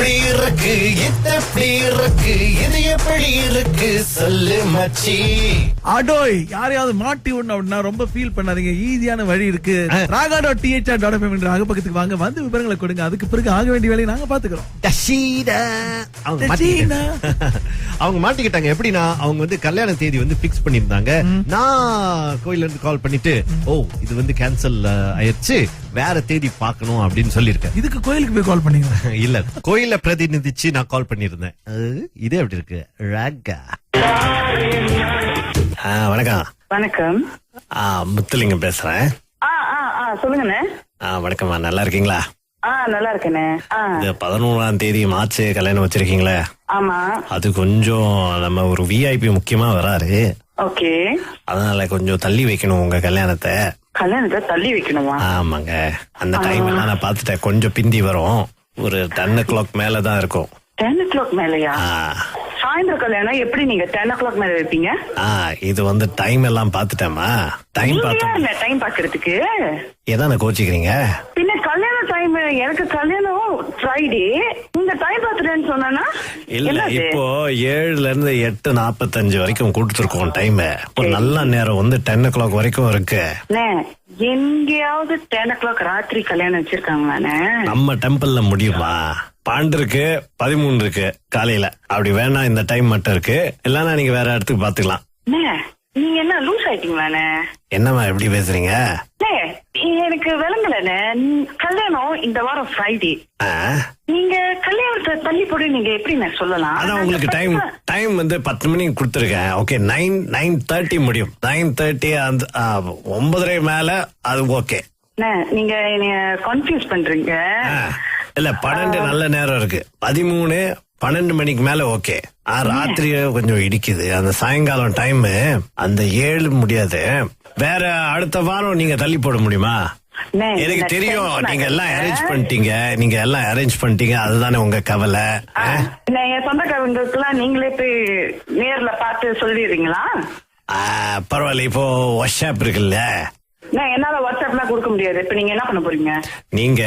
எப்படி இருக்கு இது எப்படி இருக்கு இது எப்படி இருக்கு சொல்லு மச்சி. அடோய் யாரையாவது மாட்டி விடணும் அப்படின்னா ரொம்ப ஃபீல் பண்ணாதீங்க. ஈஸியான வழி இருக்கு. raga.thr.fm என்ற அகப்பக்கத்துக்கு வாங்க, வந்து விவரங்களை கொடுங்க. அதுக்கு பிறகு ஆக வேண்டிய வேலையை நாங்க பாத்துக்கிறோம். அவங்க மாட்டிக்கிட்டாங்க. எப்படின்னா அவங்க வந்து கல்யாண தேதி வந்து பிக்ஸ் பண்ணிருந்தாங்க. நான் கோயில இருந்து கால் பண்ணிட்டு இது வந்து கேன்சல் ஆயிடுச்சு, வேற தேதி பார்க்கணும் அப்படின்னு சொல்லிருக்கேன். இதுக்கு கோயிலுக்கு போய் கால் பண்ணீங்க? இல்ல, கோயில பிரதிநிதிச்சு நான் கால் பண்ணிருந்தேன். இதே எப்படி இருக்கு ராகா? வணக்கம். வணக்கம். முத்துலிங்கம் பேசுறேன். சொல்லுங்கண்ணே. வணக்கம்மா, நல்லா இருக்கீங்களா? நல்லா இருக்கேண்ணே. இந்த 11ஆம் தேதி மார்ச் கல்யாணம் வச்சிருக்கீங்களே? ஆமா. அது கொஞ்சம் நம்ம ஒரு விஐபி முக்கியமா வராரு. ஓகே. அதனால கொஞ்சம் தள்ளி வைக்கணும் உங்க கல்யாணத்தை. கல்யாணத்தை தள்ளி வைக்கணுமா? ஆமாங்க. அந்த டைம் எல்லாம் நான் பாத்துட்டேன், கொஞ்சம் பிந்தி வரும். ஒரு 10 o'clock மேலதான் இருக்கும். 10 o'clock மேலயா? சாயந்தரம் கல்யாணம் எப்படி நீங்க 10 o'clock மேல வைப்பீங்க? இது வந்து டைம் எல்லாம் பாத்துட்டேமா. டைம் பாக்குறதுக்கு ஏதான கோச்சிக்கிறீங்க? பின்ன கல்யாண டைம், எனக்கு கல்யாணம் ஃப்ரைடே, நீங்க டைம் பாத்துட்டேன்னு சொன்னா இல்ல. இப்போ 7ல இருந்து 8:45 வரைக்கும் கொடுத்துருக்கோம் டைம். ஒரு நல்ல நேரம் வந்து 10 o'clock வரைக்கும் இருக்கு. எங்கேயாவது 10 o'clock ராத்திரி கல்யாணம் வச்சிருக்காங்களானே? நம்ம டெம்பிள்ல முடியுமா? 12 இருக்கு, 13 இருக்கு காலையில. அப்படி வேணா இந்த டைம் மட்டும் இருக்கு, இல்லன்னா நீங்க வேற இடத்துக்கு பாத்துக்கலாம். நீங்க என்ன லூஸ் ஆயிட்டீங்களானே? என்னம்மா எப்படி பேசுறீங்க? எனக்கு விளங்கலண்ணே. கல்யாணம் இந்த வாரம் ஃப்ரைடே, நீங்க கல்யாணத்தை தள்ளி போட்டு நீங்க எப்படி நான் சொல்லலாம்? அதான் உங்களுக்கு டைம் வந்து 10 மணிக்கு கொடுத்துருக்கேன். ஓகே, 9:30 முடியும். 9:30 அந்த 9:30 மேல அது ஓகே. நீங்க என்னைய கன்ஃபியூஸ் பண்றீங்க. இல்ல, 12 நல்ல நேரம் இருக்கு. 13, 12 மணிக்கு மேல ஓகே. ராத்திரி கொஞ்சம் இடிக்குது. அந்த சாயங்காலம் டைம் அந்த 7 முடியாது. வேற அடுத்த வாரம் நீங்க தள்ளி போட முடியுமா? எனக்கு தெரியும், நீங்க எல்லாம் அரேஞ்ச் பண்ணிட்டீங்க. அதுதானே உங்க கவலை. என் சொந்தக்காரங்களுக்குலாம் நீங்களே போய் நேர்ல பார்த்து சொல்லிடுறீங்களா? பரவாயில்ல. இப்போ வாட்ஸ்அப் இருக்குல்ல, என்னால வாட்ஸ்அப்லாம் கொடுக்க முடியாது. இப்ப நீங்க என்ன பண்ண போறீங்க? நீங்க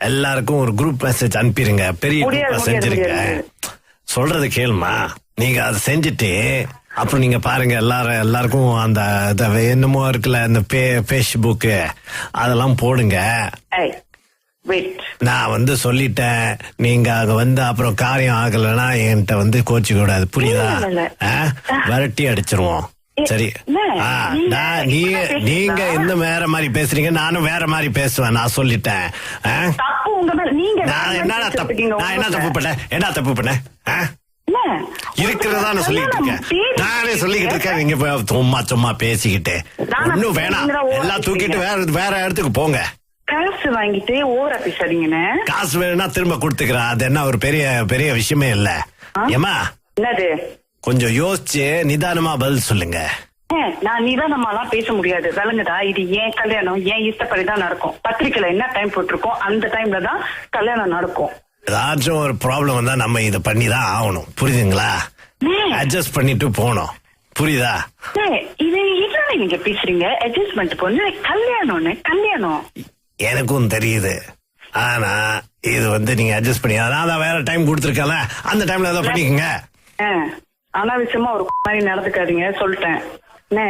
எல்லாருக்கும் ஒரு குரூப் மெசேஜ் அனுப்பிடுங்க. பெரிய குரூப்பா செஞ்சிருங்க. சொல்றது கேளுமா, நீங்க அதை செஞ்சுட்டு அப்புறம் நீங்க பாருங்க, எல்லாருக்கும் அந்த என்னமோ இருக்குல்ல, இந்த Facebook அதெல்லாம் போடுங்க. நான் வந்து சொல்லிட்டேன், நீங்க அங்க வந்து அப்புறம் காரியம் ஆகலைன்னா என்கிட்ட வந்து கோச்சு கூடாது, புரியுதா? விரட்டி அடிச்சிருவோம். சரி. நீங்க இந்த வேற மாதிரி பேசுறீங்க, நானும் வேற மாதிரி பேசுவேன். நான் சொல்லிட்டேன். நான் என்ன தப்பு பண்ணேன்? என்ன தப்பு பண்ணேன்? இருக்கிறதா நான் சொல்லிட்டு இருக்கேன். நானே சொல்லிக்கிட்டு இருக்கேன். நீங்க சும்மா பேசிக்கிட்டு ஒன்னும் வேணாம். எல்லாம் தூக்கிட்டு வேற இடத்துக்கு போங்க. காசு வாங்கிட்டு ஓவரா பேசாதீங்கன்னு. காசு வேணும்னா திரும்ப கொடுத்துக்கிறேன். அது என்ன ஒரு பெரிய விஷயமே இல்ல. ஏமா, என்னது? கொஞ்சம் யோசிச்சு நிதானமா பதில் சொல்லுங்க. நான் நிதானமாலாம் பேச முடியாது, விளங்குதா? இது ஏன் கல்யாணம், ஏன் இஷ்டப்படிதான் நடக்கும். பத்திரிக்கையில என்ன டைம் போட்டிருக்கோம் அந்த டைம்ல தான் கல்யாணம் நடக்கும். ஏதாச்சும் ஒரு ப்ராப்ளம் வந்தா நம்ம இத பண்ணிதான் ஆகணும், புரியுதுங்களா? அட்ஜஸ்ட் பண்ணிட்டு போனோம், புரியுதா? இது என்ன நீங்க பேசுறீங்க? அட்ஜஸ்ட்மெண்ட் பொண்ணு கல்யாணம் எனக்கும் தெரியுது. ஆனா இது வந்து நீங்க அட்ஜஸ்ட் பண்ணி, அதான் வேற டைம் கொடுத்துருக்கல, அந்த டைம்ல ஏதோ பண்ணிக்கங்க. அனாவசியமா ஒரு மாதிரி நடந்துக்காதீங்க, சொல்லிட்டேன்.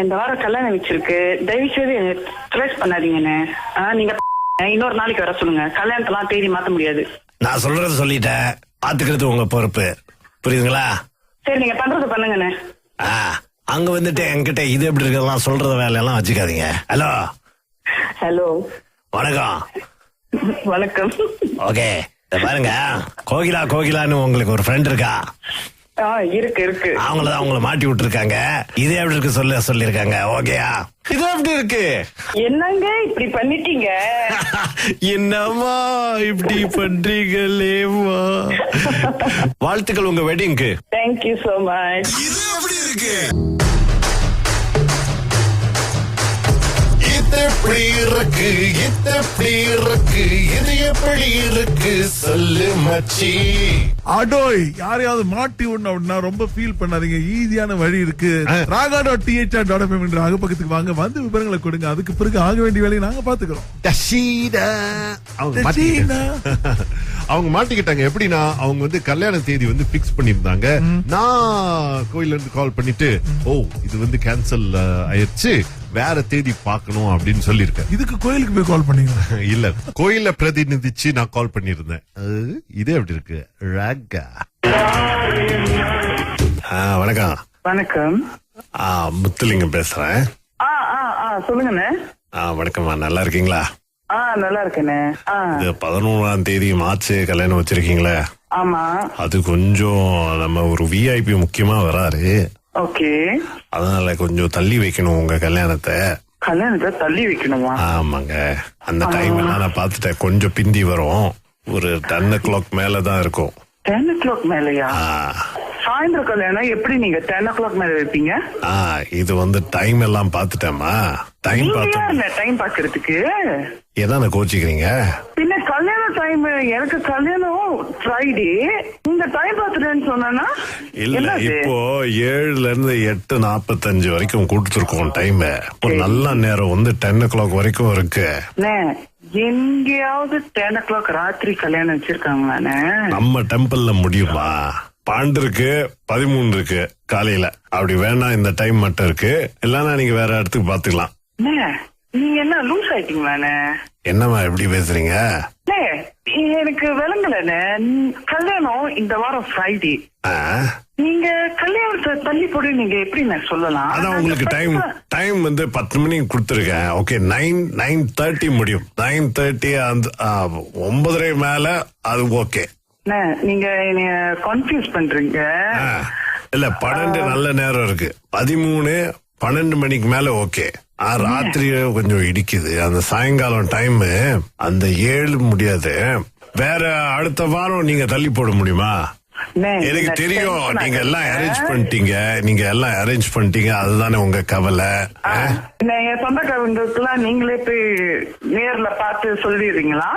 இந்த வாரம் கல்யாணம் வச்சிருக்கு, தயவு செய்து ஸ்ட்ரெஸ் பண்ணாதீங்கண்ணே. நீங்க இன்னொரு நாளைக்கு வர சொல்லுங்க. கல்யாணத்தெல்லாம் தேடி மாத்த முடியாது. நான் சொல்றது சொல்லிட்டேன், பாத்துக்கிறது உங்க பொறுப்பு, புரியுதுங்களா? சரி, நீங்க பண்றது பண்ணுங்கண்ணே. அங்க வந்துட்டு என்கிட்ட இது எப்படி இருக்கலாம் சொல்றத வேலையெல்லாம் வச்சுக்காதீங்க. ஹலோ, வணக்கம். வணக்கம். ஓகே, பாருங்க, கோகிலான்னு உங்களுக்கு ஒரு ஃப்ரெண்ட் இருக்கா? இருக்கு. அவங்களதான் உங்களை மாட்டி விட்டுருக்காங்க. இது எப்படி இருக்கு சொல்லிருக்காங்க. ஓகேயா? இது எப்படி இருக்கு? என்னங்க இப்படி பண்ணிட்டீங்க? என்னம்மா இப்படி பண்றீங்களேம்மா. வாழ்த்துக்கள் உங்க வெட்டிங்க்கு. Thank you so much. இது எப்படி இருக்கு? எப்படி இருக்கு எப்படி இருக்கு இது எப்படி இருக்கு சொல்லு மச்சி. அடோய் யாரையாவது மாட்டி விடணும் அப்படின்னா ரொம்ப ஃபீல் பண்ணாதீங்க. ஈஸியான வழி இருக்கு. raga.thr.fm என்ற அகப்பக்கத்துக்கு வாங்க, வந்து விவரங்களை கொடுங்க. அதுக்கு பிறகு ஆக வேண்டிய வேலையை நாங்க பாத்துக்கிறோம். அவங்க மாட்டிக்கிட்டாங்க. எப்படின்னா அவங்க வந்து கல்யாண தேதி வந்து பிக்ஸ் பண்ணிருந்தாங்க. நான் கோயில்ல இருந்து கால் பண்ணிட்டு, ஓ இது வந்து கேன்சல் ஆயிடுச்சு, வேற தேதி பார்க்கணும் அப்படின்னு சொல்லிருக்கேன். இதுக்கு கோயிலுக்கு போய் கால் பண்ணீங்க? இல்ல, கோயில பிரதிநிதிச்சு நான் கால் பண்ணிருந்தேன். இது எப்படி இருக்கு ராகா? வணக்கம். வணக்கம். முத்துலிங்கம் பேசுறேன். சொல்லுங்கண்ணே. வணக்கம்மா, நல்லா இருக்கீங்களா? நல்லா இருக்கேண்ணே. இது 11ஆம் தேதி மார்ச் கல்யாணம் வச்சிருக்கீங்களே? ஆமா. அது கொஞ்சம் நம்ம ஒரு விஐபி முக்கியமா வராரு. ஓகே. அதனால கொஞ்சம் தள்ளி வைக்கணும் உங்க கல்யாணத்தை. கல்யாணத்தை தள்ளி வைக்கணுமா? ஆமாங்க. அந்த டைம் எல்லாம் நான் பாத்துட்டேன். கொஞ்சம் பிந்தி வரும். ஒரு 10 o'clock மேலதான் இருக்கும். 10 o'clock மேலயா? சாயந்தரம் கல்யாணம் எப்படி நீங்க 10 o'clock மேல வைப்பீங்க? இது வந்து டைம் எல்லாம் பாத்துட்டேமா. டைம் பாக்குறதுக்கு எதான கோச்சிக்கிறீங்க? பின்ன கல்யாண டைம், எனக்கு கல்யாணம் ஃப்ரைடே, நீங்க டைம் பாத்துட்டேன்னு சொன்னா இல்ல. இப்போ 7ல இருந்து 8:45 வரைக்கும் கொடுத்துருக்கோம் டைம். ஒரு நல்ல நேரம் வந்து 10 o'clock வரைக்கும் இருக்கு. எங்கேயாவது 10 o'clock ராத்திரி கல்யாணம் வச்சிருக்காங்களானே? நம்ம டெம்பிள்ல முடியுமா? பாண்டு இருக்கு, 13 இருக்கு காலையில. அப்படி வேணா இந்த டைம் மட்டும் இருக்கு, இல்லன்னா நீங்க வேற இடத்துக்கு பாத்துக்கலாம். நீங்க என்ன லூஸ் ஆயிட்டீங்களானே? என்னமா எப்படி பேசுறீங்க? எனக்கு விளங்கலண்ணே. கல்யாணம் இந்த வாரம் ஃப்ரைடே, நீங்க கல்யாணத்தை தள்ளி போடு நீங்க எப்படி நான் சொல்லலாம்? அதான் உங்களுக்கு டைம் வந்து 10 மணிக்கு கொடுத்துருக்கேன். ஓகே, 9:30 முடியும். 9:30 அந்த 9:30 மேல அது ஓகே. நீங்க என்ன கன்ஃபியூஸ் பண்றீங்க. இல்ல, 12 நல்ல நேரம் இருக்கு. 13, 12 மணிக்கு மேல ஓகே. ராத்திரி கொஞ்சம் இடிக்குது. அந்த சாயங்காலம் டைம் அந்த 7 முடியாது. வேற அடுத்த வாரம் நீங்க தள்ளி போட முடியுமா? எனக்கு தெரியும், நீங்க எல்லாம் அரேஞ்ச் பண்ணிட்டீங்க. அதுதானே உங்க கவலை. என் சொந்தக்காரங்களுக்குலாம் நீங்களே போய் நேர்ல பார்த்து சொல்லிடுறீங்களா?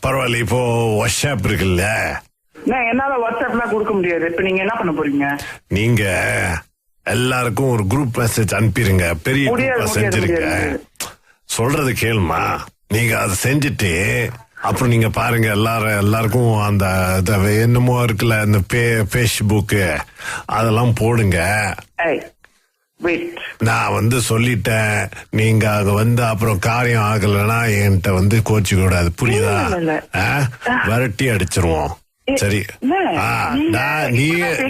பரவாயில்ல. இப்போ வாட்ஸ்அப் இருக்குல்ல, என்னால வாட்ஸ்அப்லாம் கொடுக்க முடியாது. இப்ப நீங்க என்ன பண்ண போறீங்க? நீங்க எல்லாருக்கும் ஒரு குரூப் மெசேஜ் அனுப்பிடுங்க. பெரிய குரூப்பா செஞ்சிருங்க. சொல்றது கேளுமா, நீங்க அதை செஞ்சுட்டு அப்புறம் நீங்க பாருங்க, எல்லாருக்கும் அந்த என்னமோ இருக்குல்ல, இந்த பேஸ்புக் அதெல்லாம் போடுங்க. நான் வந்து சொல்லிட்டேன், நீங்க அங்க வந்து அப்புறம் காரியம் ஆகலைன்னா என்கிட்ட வந்து கோச்சு கூடாது, புரியுதா? விரட்டி அடிச்சிருவோம். சரி.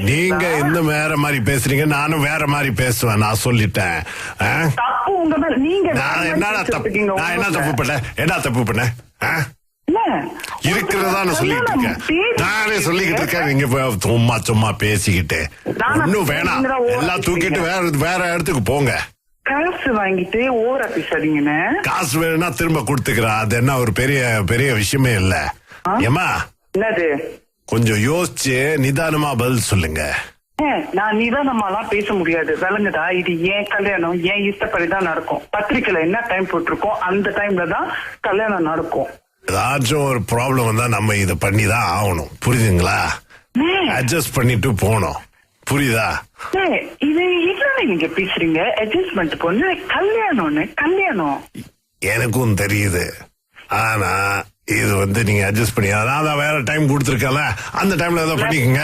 நீங்க இந்த வேற மாதிரி பேசுறீங்க, நானும் வேற மாதிரி பேசுவேன். நான் சொல்லிட்டேன். நான் என்ன தப்பு பண்ணேன்? இருக்கிறதா சொல்லிட்டு இருக்கேன். நானே சொல்லிக்கிட்டு இருக்கேன். நீங்க சும்மா பேசிக்கிட்டு ஒன்னும் வேணாம். எல்லாம் தூக்கிட்டு வேற இடத்துக்கு போங்க. காசு வாங்கிட்டு ஓர பேசாதீங்கன்னு. காசு வேணும்னா திரும்ப கொடுத்துக்கிறேன். அது என்ன ஒரு பெரிய விஷயமே இல்ல. ஏமா, என்னது? கொஞ்சம் யோசிச்சு நிதானமா பதில் சொல்லுங்க. நான் நிதானமாலாம் பேச முடியாது, விளங்குதா? இது ஏன் கல்யாணம், ஏன் இஷ்டப்படிதான் நடக்கும். பத்திரிக்கையில என்ன டைம் போட்டிருக்கோம் அந்த டைம்ல தான் கல்யாணம் நடக்கும். ஏதாச்சும் ஒரு ப்ராப்ளம் வந்தா நம்ம இத பண்ணிதான் ஆகணும், புரியுதுங்களா? அட்ஜஸ்ட் பண்ணிட்டு போனோம், புரியுதா? இது என்ன நீங்க பேசுறீங்க? அட்ஜஸ்ட்மெண்ட் பொண்ணு கல்யாணம் எனக்கும் தெரியுது. ஆனா இது வந்து நீங்க அட்ஜஸ்ட் பண்ணி, அதான் வேற டைம் கொடுத்துருக்கல, அந்த டைம்ல ஏதோ பண்ணிக்கங்க.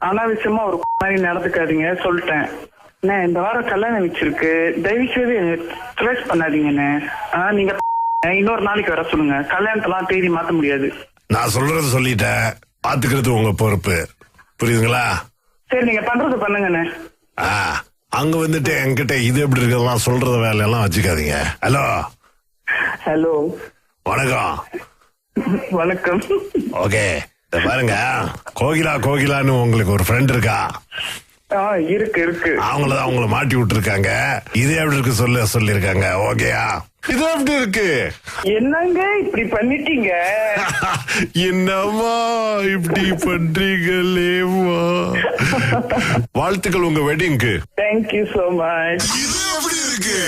அனாவசியமா ஒரு மாதிரி நடந்துக்காதீங்க, சொல்லிட்டேன். இந்த வாரம் கல்யாணம் வச்சிருக்கு, தயவு செய்து ஸ்ட்ரெஸ் பண்ணாதீங்கண்ணே. நீங்க இன்னொரு நாளைக்கு வர சொல்லுங்க. கல்யாணத்தெல்லாம் தேதி மாத்த முடியாது. நான் சொல்றது சொல்லிட்டேன், பாத்துக்கிறது உங்க பொறுப்பு, புரியுதுங்களா? சரி, நீங்க பண்றது பண்ணுங்கண்ணே. அங்க வந்துட்டு என்கிட்ட இது எப்படி இருக்கலாம் சொல்றத வேலையெல்லாம் வச்சுக்காதீங்க. ஹலோ, வணக்கம். வணக்கம். ஓகே, பாருங்க, கோகிலான்னு உங்களுக்கு ஒரு ஃப்ரெண்ட் இருக்கா? இருக்கு. அவங்களதான் அவங்கள மாட்டி விட்டுருக்காங்க. இது எப்படி இருக்கு சொல்லிருக்காங்க. ஓகேயா? இது எப்படி இருக்கு? என்னங்க இப்படி பண்ணிட்டீங்க? என்னம்மா இப்படி பண்றீங்களேம்மா? வாழ்த்துக்கள் உங்க வெட்டிங்க்கு. Thank you so much. இது எப்படி இருக்கு?